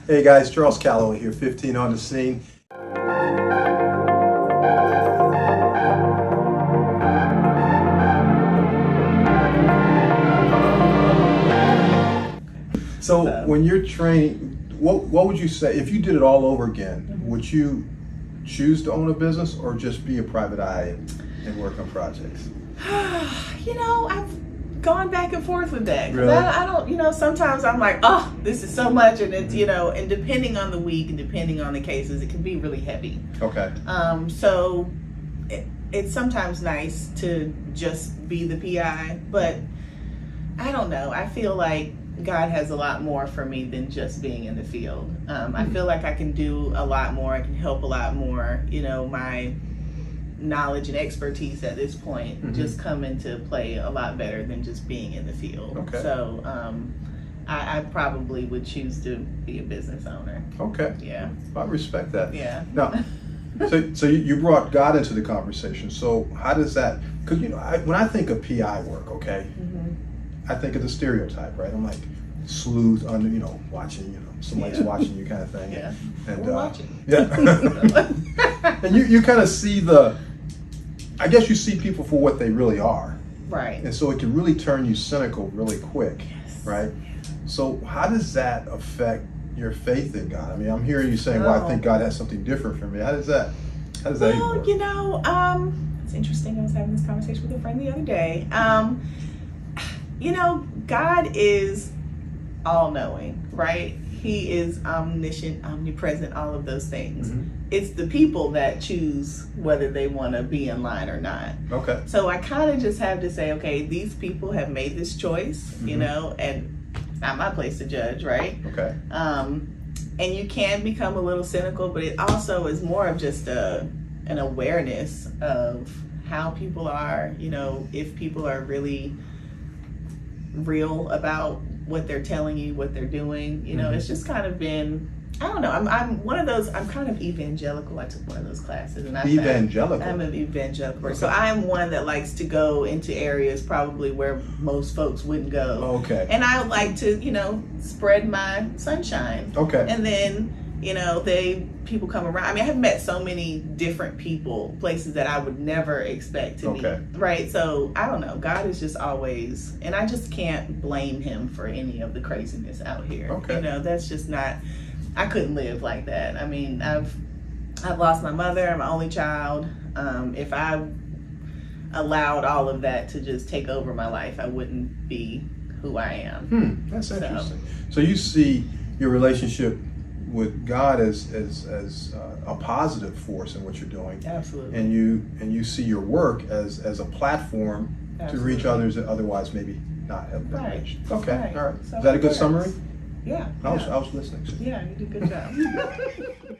Hey guys, Charles Calloway here, 15 on the scene. So when you're training, what would you say, if you did it all over again, would you choose to own a business or just be a private eye and work on projects? You know, I've gone back and forth with that. Really? I don't, sometimes I'm like, oh, this is so much. And it's, and depending on the week and depending on the cases, it can be really heavy. Okay. So it's sometimes nice to just be the PI, but I don't know. I feel like God has a lot more for me than just being in the field. I feel like I can do a lot more. I can help a lot more. My knowledge and expertise at this point just come into play a lot better than just being in the field. Okay. So I probably would choose to be a business owner. Okay. Yeah. I respect that. Yeah. Now, so you brought God into the conversation. So how does that, because when I think of PI work, okay, I think of the stereotype, right? I'm like sleuth under, watching, somebody's watching you kind of thing. Yeah. And we're watching. Yeah. And you kind of see I guess you see people for what they really are. Right. And so it can really turn you cynical really quick, Yes. right? So how does that affect your faith in God? I mean, I'm hearing you saying, well, I think God has something different for me. How does that even work? It's interesting. I was having this conversation with a friend the other day. God is all-knowing, right? He is omniscient, omnipresent, all of those things. It's the people that choose whether they want to be in line or not. Okay. So I kind of just have to say, okay, these people have made this choice, and it's not my place to judge, right? Okay. And you can become a little cynical, but it also is more of just an awareness of how people are, if people are really real about what they're telling you, what they're doing. It's just kind of been, I don't know, I'm one of those, I'm kind of evangelical. I took one of those classes. And Evangelical? I'm an evangelical. Okay. So I'm one that likes to go into areas probably where most folks wouldn't go. Okay. And I would like to, spread my sunshine. Okay. And then, people come around. I mean, I have met so many different people, places that I would never expect to meet. Right? So I don't know. God is just always, and I just can't blame him for any of the craziness out here. Okay. That's just not, I couldn't live like that. I mean, I've lost my mother, I'm my only child. If I allowed all of that to just take over my life, I wouldn't be who I am. That's interesting. So you see your relationship with God as a positive force in what you're doing. Absolutely. And you see your work as a platform to reach others that otherwise maybe not have been reached. Okay. Right. All right. So Is that a good summary? Yeah. I was listening. Yeah, you did a good job.